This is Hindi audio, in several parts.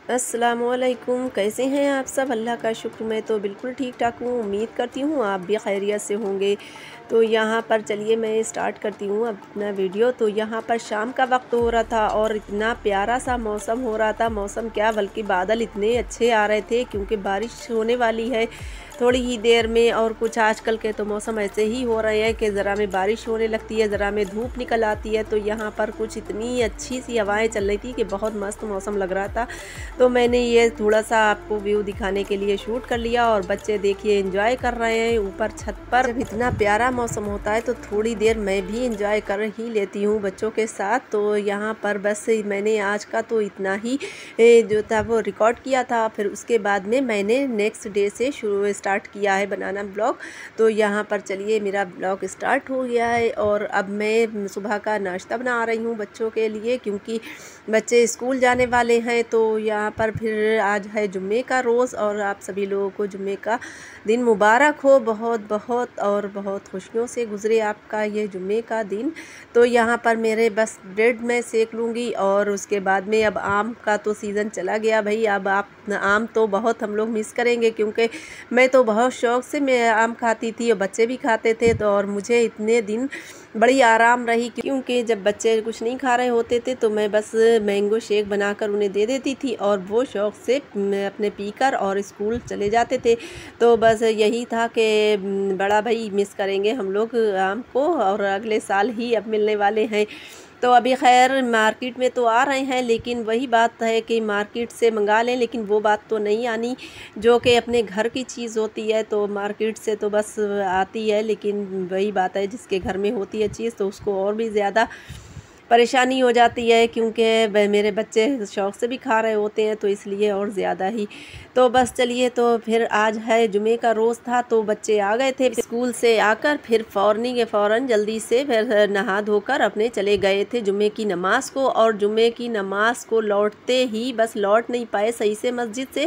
अस्सलामुअलैकुम, कैसे हैं आप सब? अल्लाह का शुक्र, मैं तो बिल्कुल ठीक ठाक हूँ। उम्मीद करती हूँ आप भी खैरियत से होंगे। तो यहाँ पर चलिए मैं स्टार्ट करती हूँ अपना वीडियो। तो यहाँ पर शाम का वक्त हो रहा था और इतना प्यारा सा मौसम हो रहा था। मौसम क्या, बल्कि बादल इतने अच्छे आ रहे थे क्योंकि बारिश होने वाली है थोड़ी ही देर में। और कुछ आजकल के तो मौसम ऐसे ही हो रहे हैं कि ज़रा में बारिश होने लगती है, ज़रा में धूप निकल आती है। तो यहाँ पर कुछ इतनी अच्छी सी हवाएं चल रही थी कि बहुत मस्त मौसम लग रहा था। तो मैंने ये थोड़ा सा आपको व्यू दिखाने के लिए शूट कर लिया। और बच्चे देखिए एंजॉय कर रहे हैं ऊपर छत पर। जब इतना प्यारा मौसम होता है तो थोड़ी देर मैं भी एंजॉय कर ही लेती हूँ बच्चों के साथ। तो यहाँ पर बस मैंने आज का तो इतना ही जो था वो रिकॉर्ड किया था। फिर उसके बाद में मैंने नेक्स्ट डे से शुरू स्टार्ट किया है बनाना ब्लॉग। तो यहाँ पर चलिए मेरा ब्लॉग स्टार्ट हो गया है और अब मैं सुबह का नाश्ता बना रही हूँ बच्चों के लिए, क्योंकि बच्चे स्कूल जाने वाले हैं। तो यहाँ पर फिर आज है जुम्मे का रोज़ और आप सभी लोगों को जुम्मे का दिन मुबारक हो, बहुत बहुत और बहुत खुशियों से गुज़रे आपका ये जुम्मे का दिन। तो यहाँ पर मेरे बस ब्रेड में सेक लूँगी और उसके बाद में अब आम का तो सीज़न चला गया भाई। अब आप आम तो बहुत हम लोग मिस करेंगे, क्योंकि मैं तो बहुत शौक़ से मैं आम खाती थी और बच्चे भी खाते थे। तो और मुझे इतने दिन बड़ी आराम रही, क्योंकि जब बच्चे कुछ नहीं खा रहे होते थे तो मैं बस मैंगो शेक बनाकर उन्हें दे देती थी और वो शौक़ से अपने पीकर और स्कूल चले जाते थे। तो बस यही था कि बड़ा भाई मिस करेंगे हम लोग आम को, और अगले साल ही अब मिलने वाले हैं। तो अभी खैर मार्केट में तो आ रहे हैं, लेकिन वही बात है कि मार्केट से मंगा लें, लेकिन वो बात तो नहीं आनी जो कि अपने घर की चीज़ होती है। तो मार्केट से तो बस आती है, लेकिन वही बात है जिसके घर में होती है चीज़ तो उसको और भी ज़्यादा परेशानी हो जाती है, क्योंकि मेरे बच्चे शौक़ से भी खा रहे होते हैं तो इसलिए और ज़्यादा ही। तो बस चलिए, तो फिर आज है जुमे का रोज़ था तो बच्चे आ गए थे स्कूल से। आकर फिर फ़ौरन जल्दी से फिर नहा धोकर अपने चले गए थे जुमे की नमाज़ को। और जुमे की नमाज़ को लौटते ही बस लौट नहीं पाए सही से मस्जिद से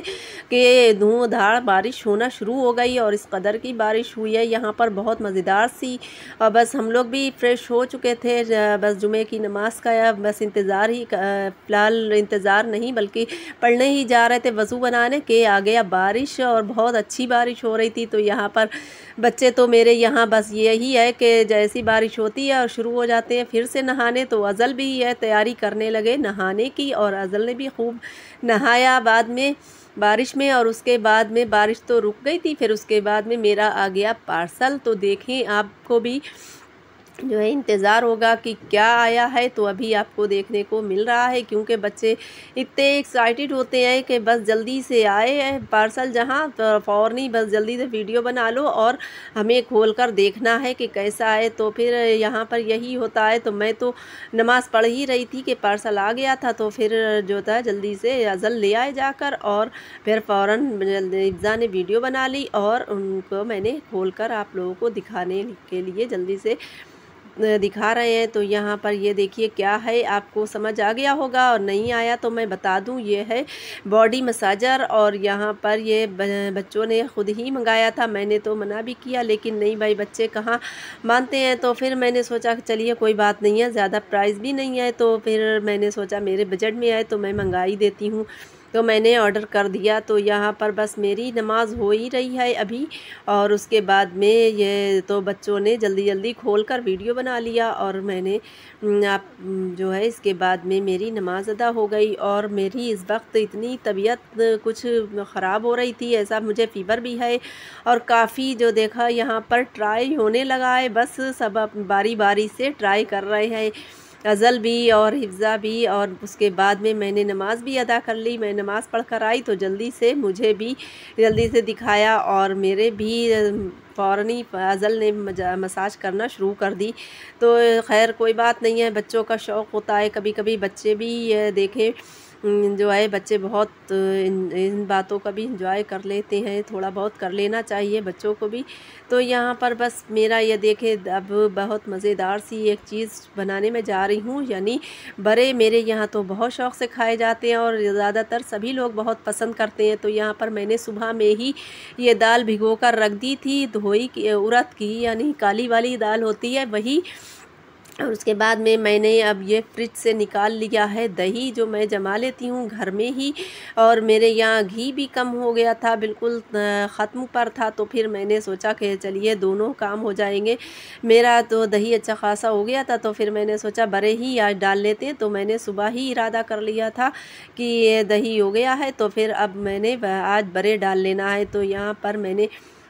कि धुआंधार बारिश होना शुरू हो गई। और इस कदर की बारिश हुई है यहाँ पर, बहुत मज़ेदार सी। और बस हम लोग भी फ्रेश हो चुके थे, बस जुमे की नमाज़ का बस इंतज़ार ही, फ़िलहाल इंतज़ार नहीं बल्कि पढ़ने ही जा रहे थे वज़ू बनाने के। आ गया बारिश और बहुत अच्छी बारिश हो रही थी। तो यहाँ पर बच्चे तो मेरे यहाँ बस यही है कि जैसी बारिश होती है और शुरू हो जाते हैं फिर से नहाने। तो अज़ल भी है तैयारी करने लगे नहाने की, और अज़ल ने भी खूब नहाया बाद में बारिश में। और उसके बाद में बारिश तो रुक गई थी, फिर उसके बाद में मेरा आ गया पार्सल। तो देखें आपको भी जो है इंतज़ार होगा कि क्या आया है। तो अभी आपको देखने को मिल रहा है, क्योंकि बच्चे इतने एक्साइटेड होते हैं कि बस जल्दी से आए हैं पार्सल जहाँ, तो फ़ौरन ही बस जल्दी से वीडियो बना लो और हमें खोलकर देखना है कि कैसा है। तो फिर यहाँ पर यही होता है। तो मैं तो नमाज़ पढ़ ही रही थी कि पार्सल आ गया था, तो फिर जो था जल्दी से अज़ल ले आए जाकर, और फिर फ़ौरन इब्ज़ा ने वीडियो बना ली और उनको मैंने खोलकर आप लोगों को दिखाने के लिए जल्दी से दिखा रहे हैं। तो यहाँ पर ये देखिए क्या है, आपको समझ आ गया होगा, और नहीं आया तो मैं बता दूँ, ये है बॉडी मसाजर। और यहाँ पर ये बच्चों ने ख़ुद ही मंगाया था, मैंने तो मना भी किया, लेकिन नहीं भाई बच्चे कहाँ मानते हैं। तो फिर मैंने सोचा कि चलिए कोई बात नहीं है, ज़्यादा प्राइस भी नहीं है, तो फिर मैंने सोचा मेरे बजट में आए तो मैं मंगा ही देती हूँ। तो मैंने ऑर्डर कर दिया। तो यहाँ पर बस मेरी नमाज़ हो ही रही है अभी, और उसके बाद में ये तो बच्चों ने जल्दी जल्दी खोलकर वीडियो बना लिया, और मैंने आप जो है इसके बाद में मेरी नमाज़ अदा हो गई। और मेरी इस वक्त इतनी तबीयत कुछ ख़राब हो रही थी, ऐसा मुझे फ़ीवर भी है, और काफ़ी जो देखा यहाँ पर ट्राई होने लगा है। बस सब बारी बारी से ट्राई कर रहे हैं, अज़ल भी और हिफ्ज़ा भी। और उसके बाद में मैंने नमाज़ भी अदा कर ली। मैं नमाज़ पढ़ कर आई तो जल्दी से मुझे भी जल्दी से दिखाया, और मेरे भी फ़ौरन ही अज़ल ने मसाज करना शुरू कर दी। तो खैर कोई बात नहीं है, बच्चों का शौक़ होता है, कभी कभी बच्चे भी देखें जो है बच्चे बहुत इन बातों का भी इंजॉय कर लेते हैं, थोड़ा बहुत कर लेना चाहिए बच्चों को भी। तो यहाँ पर बस मेरा ये देखे अब बहुत मज़ेदार सी एक चीज़ बनाने में जा रही हूँ, यानी बड़े मेरे यहाँ तो बहुत शौक़ से खाए जाते हैं और ज़्यादातर सभी लोग बहुत पसंद करते हैं। तो यहाँ पर मैंने सुबह में ही ये दाल भिगो कर रख दी थी, धोई की उड़द की, यानी काली वाली दाल होती है वही, और उसके बाद में मैंने अब ये फ्रिज से निकाल लिया है दही, जो मैं जमा लेती हूँ घर में ही। और मेरे यहाँ घी भी कम हो गया था, बिल्कुल ख़त्म पर था, तो फिर मैंने सोचा कि चलिए दोनों काम हो जाएंगे। मेरा तो दही अच्छा खासा हो गया था, तो फिर मैंने सोचा बड़े ही आज डाल लेते हैं। तो मैंने सुबह ही इरादा कर लिया था कि ये दही हो गया है, तो फिर अब मैंने आज बड़े डाल लेना है। तो यहाँ पर मैंने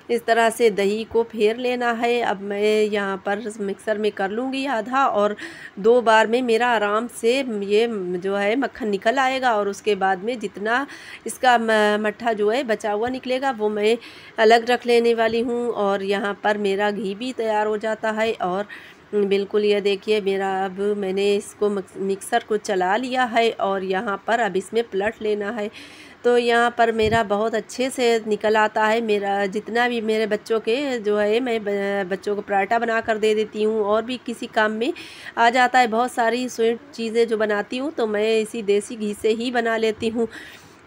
इस तरह से दही को फेर लेना है। अब मैं यहाँ पर मिक्सर में कर लूँगी आधा, और 2 बार में मेरा आराम से ये जो है मक्खन निकल आएगा। और उसके बाद में जितना इसका मट्ठा जो है बचा हुआ निकलेगा वो मैं अलग रख लेने वाली हूँ। और यहाँ पर मेरा घी भी तैयार हो जाता है। और बिल्कुल ये देखिए मेरा, अब मैंने इसको मिक्सर को चला लिया है, और यहाँ पर अब इसमें पलट लेना है। तो यहाँ पर मेरा बहुत अच्छे से निकल आता है। मेरा जितना भी मेरे बच्चों के जो है, मैं बच्चों को पराठा बना कर दे देती हूँ, और भी किसी काम में आ जाता है। बहुत सारी स्वीट चीज़ें जो बनाती हूँ तो मैं इसी देसी घी से ही बना लेती हूँ।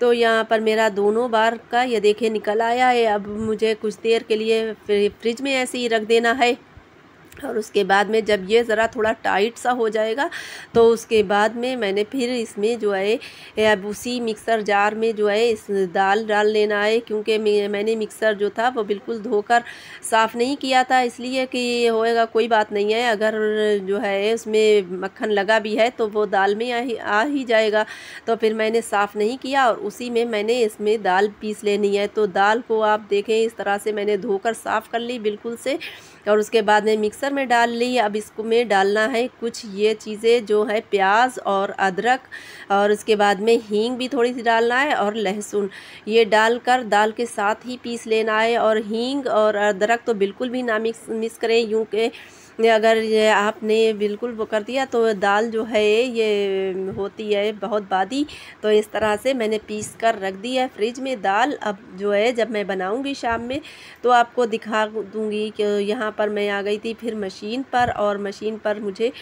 तो यहाँ पर मेरा दोनों बार का ये देखिए निकल आया है। अब मुझे कुछ देर के लिए फ्रिज में ऐसे ही रख देना है। और उसके बाद में जब ये ज़रा थोड़ा टाइट सा हो जाएगा, तो उसके बाद में मैंने फिर इसमें जो है अब उसी मिक्सर जार में जो है इस दाल डाल लेना है। क्योंकि मैंने मिक्सर जो था वो बिल्कुल धोकर साफ़ नहीं किया था, इसलिए कि होएगा कोई बात नहीं है, अगर जो है उसमें मक्खन लगा भी है तो वो दाल में आ ही जाएगा। तो फिर मैंने साफ़ नहीं किया, और उसी में मैंने इसमें दाल पीस लेनी है। तो दाल को आप देखें इस तरह से मैंने धोकर साफ़ कर ली बिल्कुल से, और उसके बाद में मिक्सर में डाल ली। अब इसको में डालना है कुछ ये चीज़ें जो है प्याज और अदरक, और उसके बाद में हींग भी थोड़ी सी डालना है, और लहसुन, ये डालकर दाल के साथ ही पीस लेना है। और हींग और अदरक तो बिल्कुल भी ना मिक्स करें, यूँ के अगर ये आपने बिल्कुल वो कर दिया तो दाल जो है ये होती है बहुत बादी। तो इस तरह से मैंने पीस कर रख दी है फ्रिज में दाल। अब जो है जब मैं बनाऊंगी शाम में तो आपको दिखा दूंगी कि यहाँ पर मैं आ गई थी फिर मशीन पर, और मशीन पर मुझे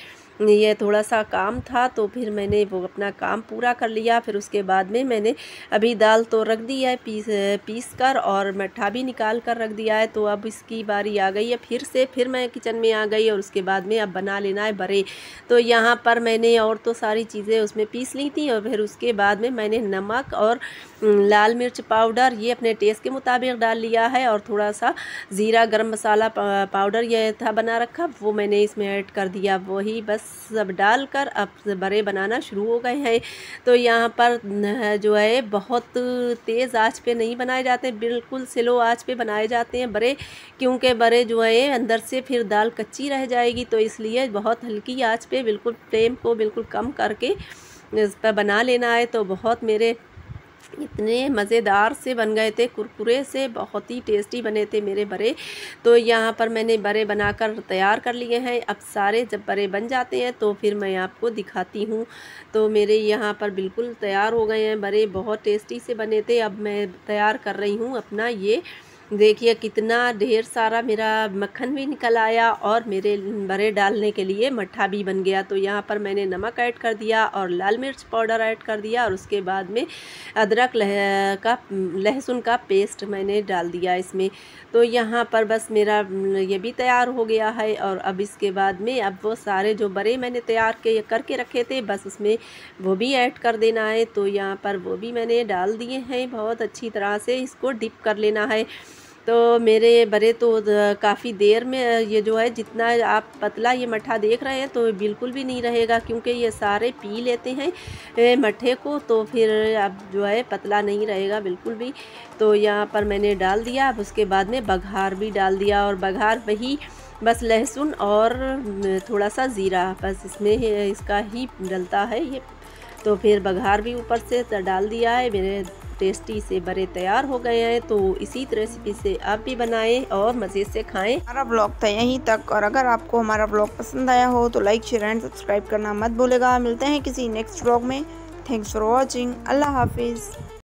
ये थोड़ा सा काम था, तो फिर मैंने वो अपना काम पूरा कर लिया। फिर उसके बाद में मैंने अभी दाल तो रख दी है पीस कर, और मट्ठा भी निकाल कर रख दिया है। तो अब इसकी बारी आ गई है फिर मैं किचन में आ गई, और उसके बाद में अब बना लेना है बड़े। तो यहाँ पर मैंने और तो सारी चीज़ें उसमें पीस ली थी, और फिर उसके बाद में मैंने नमक और लाल मिर्च पाउडर ये अपने टेस्ट के मुताबिक डाल लिया है, और थोड़ा सा ज़ीरा गरम मसाला पाउडर ये था बना रखा, वो मैंने इसमें ऐड कर दिया। वही बस सब डालकर अब बड़े बनाना शुरू हो गए हैं। तो यहाँ पर जो है बहुत तेज़ आंच पे नहीं बनाए जाते, बिल्कुल स्लो आंच पे बनाए जाते हैं बड़े, क्योंकि बड़े जो है अंदर से फिर दाल कच्ची रह जाएगी। तो इसलिए बहुत हल्की आंच पे बिल्कुल फ्लेम को बिल्कुल कम करके इस पर बना लेना है। तो बहुत मेरे इतने मज़ेदार से बन गए थे, कुरकुरे से, बहुत ही टेस्टी बने थे मेरे बड़े। तो यहाँ पर मैंने बड़े बनाकर तैयार कर लिए हैं। अब सारे जब बड़े बन जाते हैं तो फिर मैं आपको दिखाती हूँ। तो मेरे यहाँ पर बिल्कुल तैयार हो गए हैं बड़े, बहुत टेस्टी से बने थे। अब मैं तैयार कर रही हूँ अपना ये देखिए कितना ढेर सारा मेरा मक्खन भी निकल आया, और मेरे बड़े डालने के लिए मट्ठा भी बन गया। तो यहाँ पर मैंने नमक ऐड कर दिया और लाल मिर्च पाउडर ऐड कर दिया, और उसके बाद में अदरक लहसुन का पेस्ट मैंने डाल दिया इसमें। तो यहाँ पर बस मेरा ये भी तैयार हो गया है। और अब इसके बाद में अब वो सारे जो बड़े मैंने तैयार करके रखे थे बस उसमें वो भी ऐड कर देना है। तो यहाँ पर वो भी मैंने डाल दिए हैं, बहुत अच्छी तरह से इसको डिप कर लेना है। तो मेरे बड़े तो काफ़ी देर में ये जो है, जितना आप पतला ये मट्ठा देख रहे हैं तो बिल्कुल भी नहीं रहेगा, क्योंकि ये सारे पी लेते हैं मट्ठे को, तो फिर अब जो है पतला नहीं रहेगा बिल्कुल भी। तो यहाँ पर मैंने डाल दिया। अब उसके बाद में बघार भी डाल दिया, और बघार वही बस लहसुन और थोड़ा सा ज़ीरा, बस इसमें इसका ही डलता है ये। तो फिर बघार भी ऊपर से डाल दिया है। मेरे टेस्टी से बड़े तैयार हो गए हैं। तो इसी रेसिपी से आप भी बनाएं और मज़े से खाएं। हमारा ब्लॉग था यहीं तक, और अगर आपको हमारा ब्लॉग पसंद आया हो तो लाइक शेयर एंड सब्सक्राइब करना मत भूलेगा। मिलते हैं किसी नेक्स्ट ब्लॉग में। Thanks for watching. अल्लाह हाफिज़।